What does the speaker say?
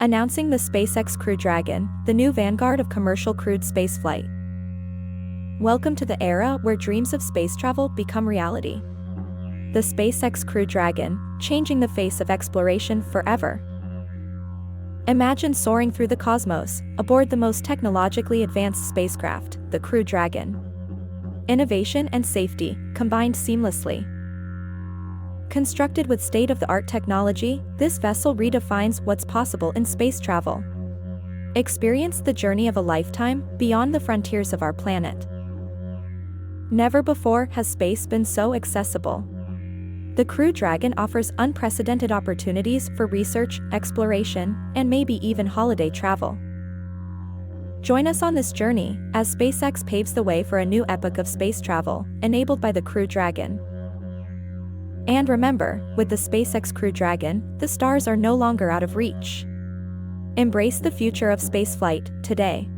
Announcing the SpaceX Crew Dragon, the new vanguard of commercial crewed spaceflight. Welcome to the era where dreams of space travel become reality. The SpaceX Crew Dragon, changing the face of exploration forever. Imagine soaring through the cosmos, aboard the most technologically advanced spacecraft, the Crew Dragon. Innovation and safety, combined seamlessly. Constructed with state-of-the-art technology, this vessel redefines what's possible in space travel. Experience the journey of a lifetime, beyond the frontiers of our planet. Never before has space been so accessible. The Crew Dragon offers unprecedented opportunities for research, exploration, and maybe even holiday travel. Join us on this journey, as SpaceX paves the way for a new epoch of space travel, enabled by the Crew Dragon. And remember, with the SpaceX Crew Dragon, the stars are no longer out of reach. Embrace the future of spaceflight today.